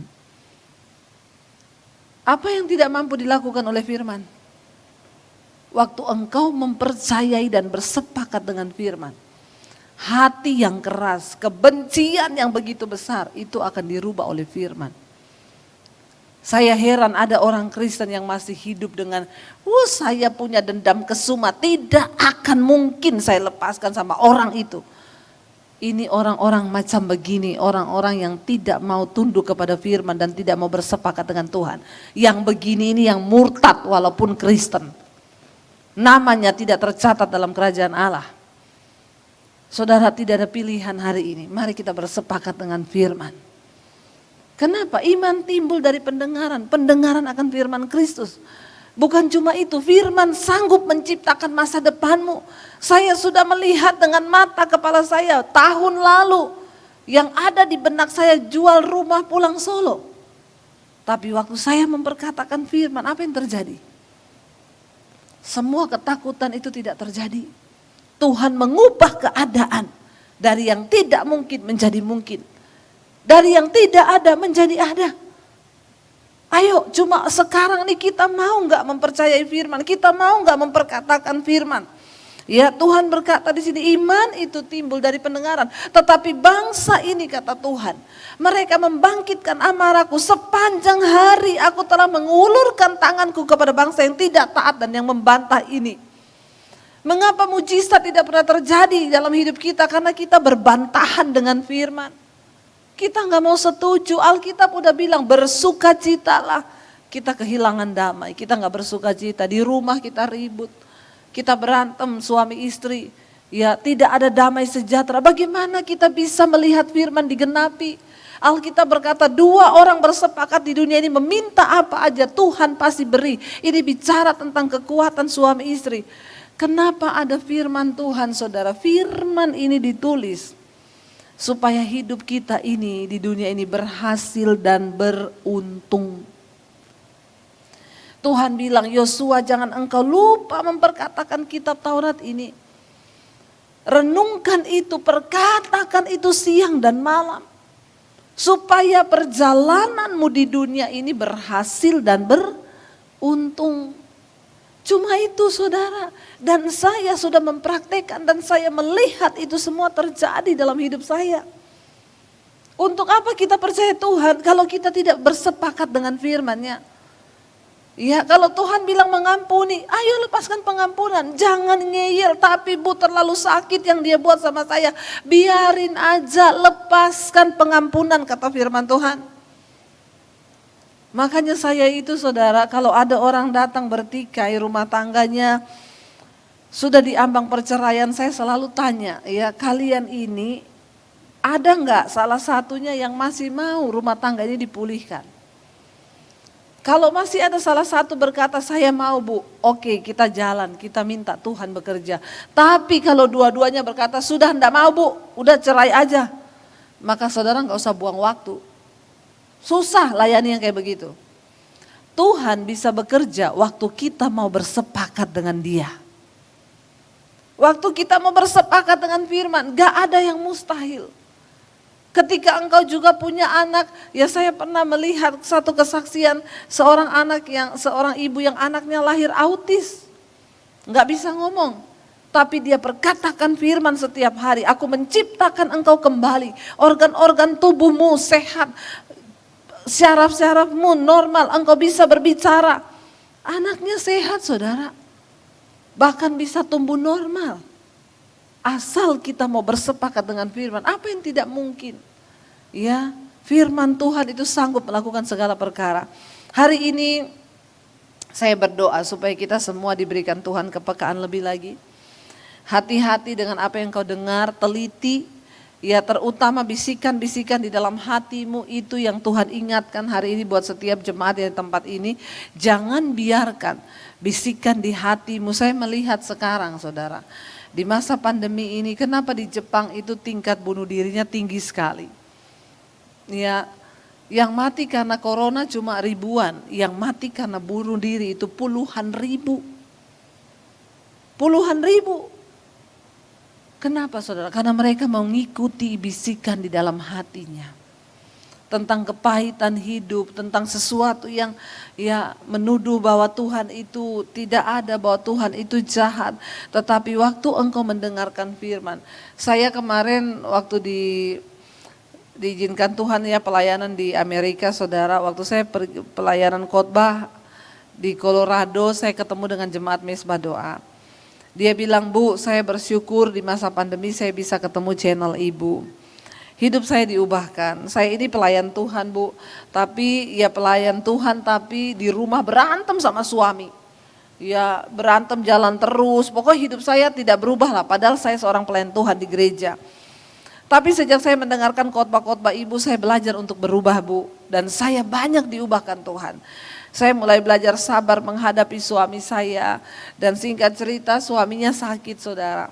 Apa yang tidak mampu dilakukan oleh firman? Waktu engkau mempercayai dan bersepakat dengan firman. Hati yang keras, kebencian yang begitu besar itu akan dirubah oleh firman. Saya heran ada orang Kristen yang masih hidup dengan saya punya dendam kesuma, tidak akan mungkin saya lepaskan sama orang itu. Ini orang-orang macam begini, orang-orang yang tidak mau tunduk kepada firman dan tidak mau bersepakat dengan Tuhan. Yang begini ini yang murtad walaupun Kristen. Namanya tidak tercatat dalam kerajaan Allah. Saudara tidak ada pilihan hari ini, mari kita bersepakat dengan firman. Kenapa? Iman timbul dari pendengaran, pendengaran akan firman Kristus. Bukan cuma itu, firman sanggup menciptakan masa depanmu. Saya sudah melihat dengan mata kepala saya tahun lalu yang ada di benak saya jual rumah pulang Solo. Tapi waktu saya memperkatakan firman, apa yang terjadi? Semua ketakutan itu tidak terjadi. Tuhan mengubah keadaan dari yang tidak mungkin menjadi mungkin. Dari yang tidak ada menjadi ada. Ayo cuma sekarang nih kita mau gak mempercayai firman, kita mau gak memperkatakan firman. Ya Tuhan berkata di sini iman itu timbul dari pendengaran. Tetapi bangsa ini kata Tuhan, mereka membangkitkan amarahku sepanjang hari aku telah mengulurkan tanganku kepada bangsa yang tidak taat dan yang membantah ini. Mengapa mujizat tidak pernah terjadi dalam hidup kita? Karena kita berbantahan dengan firman. Kita nggak mau setuju. Alkitab udah bilang bersukacitalah. Kita kehilangan damai. Kita nggak bersukacita. Di rumah kita ribut. Kita berantem suami istri. Ya tidak ada damai sejahtera. Bagaimana kita bisa melihat firman digenapi? Alkitab berkata 2 orang bersepakat di dunia ini meminta apa aja Tuhan pasti beri. Ini bicara tentang kekuatan suami istri. Kenapa ada firman Tuhan saudara? Firman ini ditulis supaya hidup kita ini di dunia ini berhasil dan beruntung. Tuhan bilang, Yosua jangan engkau lupa memperkatakan kitab Taurat ini. Renungkan itu, perkatakan itu siang dan malam. Supaya perjalananmu di dunia ini berhasil dan beruntung. Cuma itu saudara, dan saya sudah mempraktekkan dan saya melihat itu semua terjadi dalam hidup saya. Untuk apa kita percaya Tuhan kalau kita tidak bersepakat dengan firman-Nya? Ya kalau Tuhan bilang mengampuni, ayo lepaskan pengampunan. Jangan ngeyel, tapi Bu terlalu sakit yang dia buat sama saya. Biarin aja, lepaskan pengampunan kata firman Tuhan. Makanya saya itu saudara, kalau ada orang datang bertikai rumah tangganya sudah diambang perceraian, saya selalu tanya, ya kalian ini ada nggak salah satunya yang masih mau rumah tangga ini dipulihkan? Kalau masih ada salah satu berkata saya mau Bu, oke kita jalan, kita minta Tuhan bekerja. Tapi kalau dua-duanya berkata sudah enggak mau Bu, udah cerai aja. Maka saudara nggak usah buang waktu. Susah layani yang kayak begitu. Tuhan bisa bekerja waktu kita mau bersepakat dengan Dia. Waktu kita mau bersepakat dengan firman, gak ada yang mustahil. Ketika engkau juga punya anak, ya saya pernah melihat satu kesaksian seorang ibu yang anaknya lahir autis. Gak bisa ngomong. Tapi dia perkatakan firman setiap hari, aku menciptakan engkau kembali. Organ-organ tubuhmu sehat. Syaraf-syarafmu normal, engkau bisa berbicara. Anaknya sehat saudara. Bahkan bisa tumbuh normal. Asal kita mau bersepakat dengan firman, apa yang tidak mungkin? Ya, firman Tuhan itu sanggup melakukan segala perkara. Hari ini saya berdoa supaya kita semua diberikan Tuhan kepekaan lebih lagi. Hati-hati dengan apa yang kau dengar, teliti. Ya terutama bisikan-bisikan di dalam hatimu itu yang Tuhan ingatkan hari ini buat setiap jemaat di tempat ini. Jangan biarkan bisikan di hatimu. Saya melihat sekarang saudara, di masa pandemi ini kenapa di Jepang itu tingkat bunuh dirinya tinggi sekali. Ya, yang mati karena corona cuma ribuan, yang mati karena bunuh diri itu puluhan ribu. Puluhan ribu. Kenapa saudara? Karena mereka mengikuti bisikan di dalam hatinya. Tentang kepahitan hidup, tentang sesuatu yang ya menuduh bahwa Tuhan itu tidak ada, bahwa Tuhan itu jahat. Tetapi waktu engkau mendengarkan firman. Saya kemarin waktu diizinkan Tuhan ya pelayanan di Amerika saudara. Waktu saya pelayanan khotbah di Colorado, saya ketemu dengan jemaat Mesbah Doa. Dia bilang, Bu, saya bersyukur di masa pandemi saya bisa ketemu channel Ibu. Hidup saya diubahkan. Saya ini pelayan Tuhan, Bu. Tapi ya pelayan Tuhan tapi di rumah berantem sama suami. Ya berantem jalan terus. Pokoknya hidup saya tidak berubah lah. Padahal saya seorang pelayan Tuhan di gereja. Tapi sejak saya mendengarkan khotbah-khotbah Ibu, saya belajar untuk berubah, Bu. Dan saya banyak diubahkan Tuhan. Saya mulai belajar sabar menghadapi suami saya. Dan singkat cerita suaminya sakit saudara.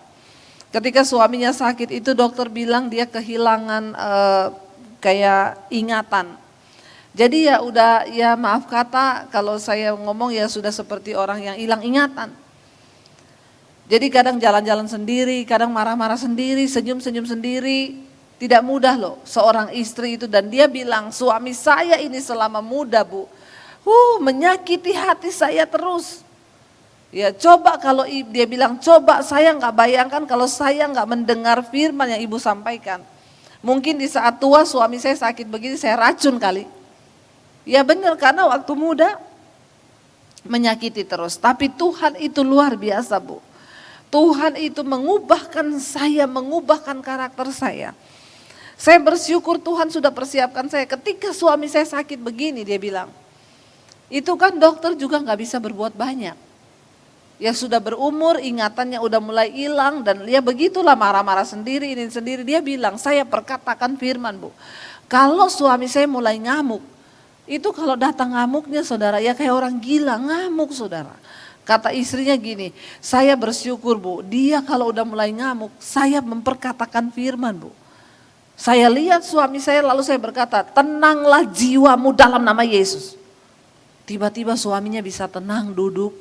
Ketika suaminya sakit itu dokter bilang dia kehilangan kayak ingatan. Jadi ya udah ya maaf kata kalau saya ngomong ya sudah seperti orang yang hilang ingatan. Jadi kadang jalan-jalan sendiri, kadang marah-marah sendiri, senyum-senyum sendiri. Tidak mudah loh seorang istri itu, dan dia bilang suami saya ini selama muda Bu. Menyakiti hati saya terus. Ya coba kalau dia bilang coba saya nggak bayangkan kalau saya nggak mendengar firman yang Ibu sampaikan. Mungkin di saat tua suami saya sakit begini saya racun kali. Ya benar karena waktu muda menyakiti terus. Tapi Tuhan itu luar biasa Bu. Tuhan itu mengubahkan saya, mengubahkan karakter saya. Saya bersyukur Tuhan sudah persiapkan saya. Ketika suami saya sakit begini, dia bilang, itu kan dokter juga gak bisa berbuat banyak. Ya sudah berumur, ingatannya udah mulai hilang dan dia begitulah marah-marah sendiri, ini sendiri. Dia bilang, saya perkatakan firman Bu. Kalau suami saya mulai ngamuk, itu kalau datang ngamuknya saudara, ya kayak orang gila, ngamuk saudara. Kata istrinya gini, saya bersyukur Bu, dia kalau udah mulai ngamuk, saya memperkatakan firman Bu. Saya lihat suami saya lalu saya berkata, tenanglah jiwamu dalam nama Yesus. Tiba-tiba suaminya bisa tenang, duduk,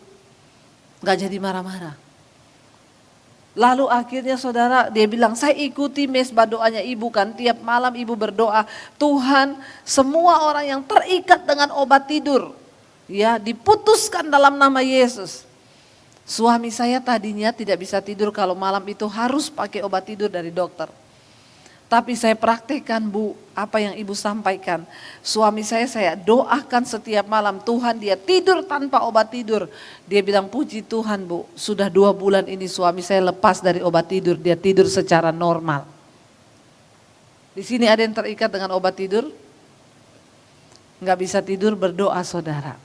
gak jadi marah-marah. Lalu akhirnya saudara dia bilang, saya ikuti mesbah doanya ibu kan, tiap malam ibu berdoa, Tuhan semua orang yang terikat dengan obat tidur, ya diputuskan dalam nama Yesus. Suami saya tadinya tidak bisa tidur kalau malam itu harus pakai obat tidur dari dokter. Tapi saya praktekkan Bu, apa yang ibu sampaikan. Suami saya doakan setiap malam, Tuhan dia tidur tanpa obat tidur. Dia bilang puji Tuhan Bu, sudah 2 bulan ini suami saya lepas dari obat tidur, dia tidur secara normal. Di sini ada yang terikat dengan obat tidur? Nggak bisa tidur, berdoa saudara.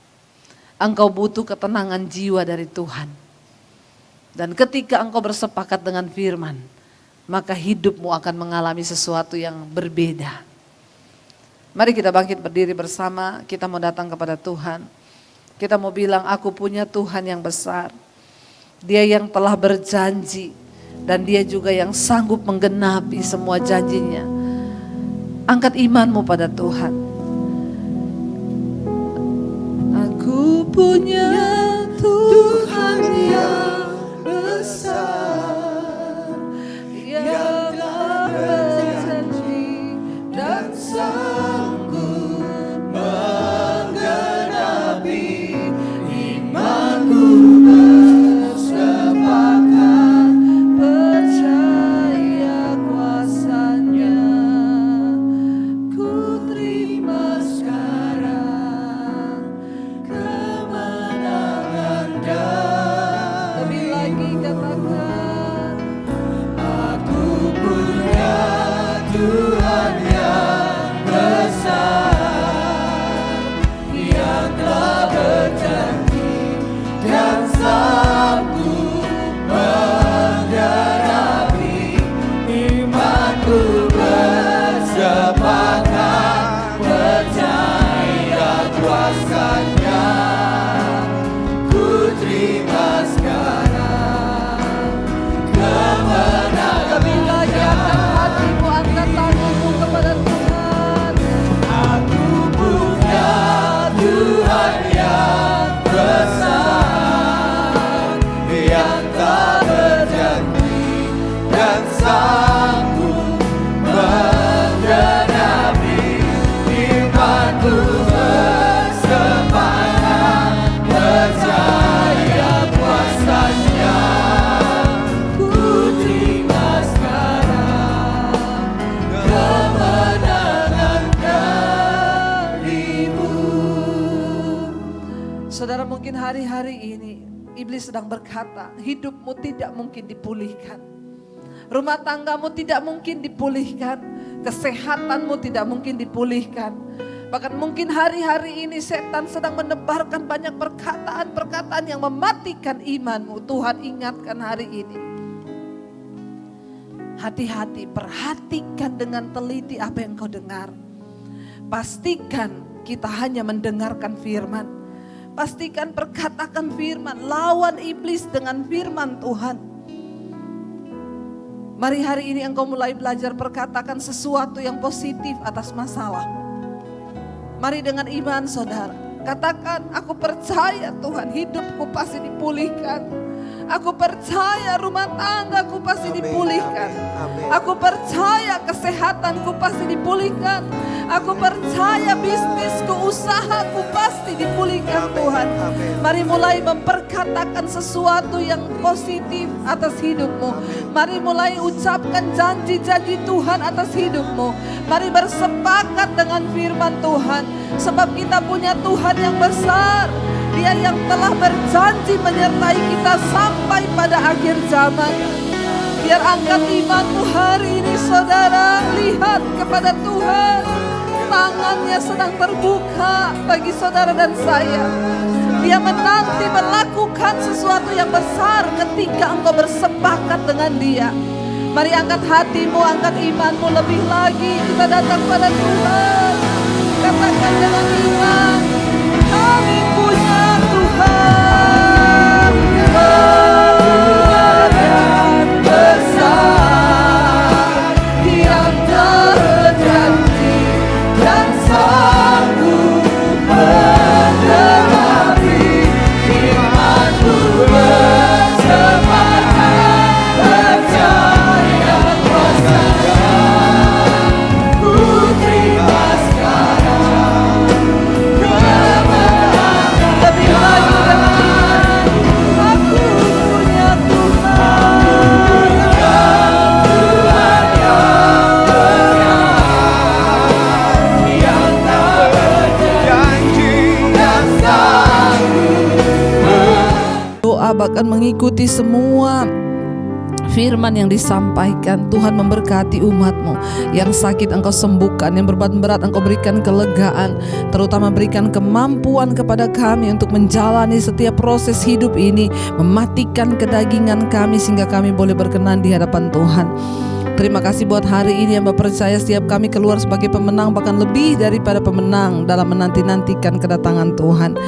Engkau butuh ketenangan jiwa dari Tuhan. Dan ketika engkau bersepakat dengan firman, maka hidupmu akan mengalami sesuatu yang berbeda. Mari kita bangkit berdiri bersama, kita mau datang kepada Tuhan. Kita mau bilang, aku punya Tuhan yang besar. Dia yang telah berjanji dan dia juga yang sanggup menggenapi semua janjinya. Angkat imanmu pada Tuhan. Aku punya Tuhan yang besar, yang telah berjanji dan sanggup menggenapi. Imanku bersepakat, percaya kuasanya. Ku terima sekarang kemenangan dan lebih lagi katakan, aku punya Tuhan yang besar, yang telah berjanji dan sanggup menggenapi. Imanku bersepakat, percaya kuasanya. Ku terima sekarang kemenangan. Lebih lagi angkat hatimu, angkat tanganmu kepada Tuhan. Aku punya Tuhan yang besar, yang tak berjanji dan sanggup menggenapi. Imanku bersepakat, percaya kuasanya. Ku terima sekarang kemenangan darimu. Saudara, mungkin hari-hari ini iblis sedang berkata, hidupmu tidak mungkin dipulihkan. Rumah tanggamu tidak mungkin dipulihkan. Kesehatanmu tidak mungkin dipulihkan. Bahkan mungkin hari-hari ini setan sedang menebarkan banyak perkataan-perkataan yang mematikan imanmu. Tuhan ingatkan hari ini. Hati-hati, perhatikan dengan teliti apa yang kau dengar. Pastikan kita hanya mendengarkan firman. Pastikan perkatakan firman, lawan iblis dengan firman Tuhan. Mari hari ini engkau mulai belajar perkatakan sesuatu yang positif atas masalah. Mari dengan iman saudara, katakan aku percaya Tuhan hidupku pasti dipulihkan. Aku percaya rumah tanggaku pasti dipulihkan. Aku percaya kesehatanku pasti dipulihkan. Aku percaya bisnisku, usahaku pasti dipulihkan Tuhan. Mari mulai memperkatakan sesuatu yang positif atas hidupmu. Mari mulai ucapkan janji-janji Tuhan atas hidupmu. Mari bersepakat dengan firman Tuhan. Sebab kita punya Tuhan yang besar. Dia yang telah berjanji menyertai kita sampai pada akhir zaman. Biar angkat imanmu hari ini saudara, lihat kepada Tuhan. Tangannya sedang terbuka bagi saudara dan saya. Dia menanti melakukan sesuatu yang besar ketika engkau bersepakat dengan Dia. Mari angkat hatimu, angkat imanmu lebih lagi. Kita datang pada Tuhan. Katakan dengan iman, kami punya Tuhan. Tuhan yang besar, yang terjanji dan sanggup menerangi. Imanku bersemakan, percaya kuasa-Nya. Ku terima sekarang kemenangan. Lebih lagi dengan iman, aku punya Tuhan. Tuhan yang besar, yang terjanji dan sanggup. Doa bahkan mengikuti semua firman yang disampaikan. Tuhan memberkati umat-Mu. Yang sakit Engkau sembuhkan, yang berbeban berat Engkau berikan kelegaan, terutama berikan kemampuan kepada kami untuk menjalani setiap proses hidup ini, mematikan kedagingan kami sehingga kami boleh berkenan di hadapan Tuhan. Terima kasih buat hari ini yang Bapak percaya setiap kami keluar sebagai pemenang, bahkan lebih daripada pemenang dalam menanti-nantikan kedatangan Tuhan.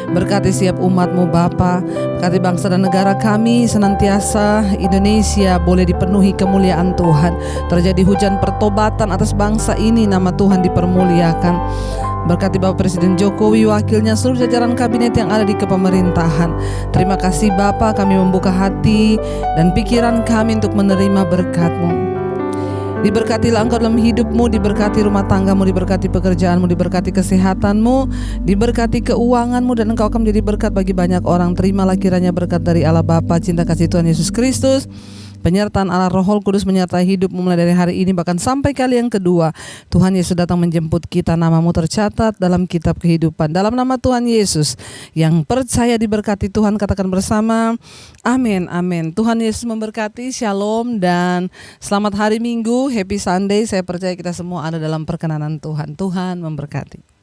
Berkati setiap umat-Mu Bapa, berkati bangsa dan negara kami senantiasa Indonesia boleh dipenuhi kemuliaan Tuhan. Terjadi hujan pertobatan atas bangsa ini, nama Tuhan dipermuliakan. Berkati Bapak Presiden Jokowi, wakilnya, seluruh jajaran kabinet yang ada di kepemerintahan. Terima kasih Bapa, kami membuka hati dan pikiran kami untuk menerima berkat-Mu. Diberkatilah Engkau dalam hidupmu, diberkati rumah tanggamu, diberkati pekerjaanmu, diberkati kesehatanmu, diberkati keuanganmu, dan Engkau akan menjadi berkat bagi banyak orang. Terimalah kiranya berkat dari Allah Bapa, cinta kasih Tuhan Yesus Kristus, penyertaan Allah Roh Kudus menyertai hidupmu mulai dari hari ini bahkan sampai kali yang kedua. Tuhan Yesus datang menjemput kita, namamu tercatat dalam kitab kehidupan. Dalam nama Tuhan Yesus, yang percaya diberkati Tuhan katakan bersama, amin, amin. Tuhan Yesus memberkati, shalom dan selamat hari Minggu, happy Sunday. Saya percaya kita semua ada dalam perkenanan Tuhan. Tuhan memberkati.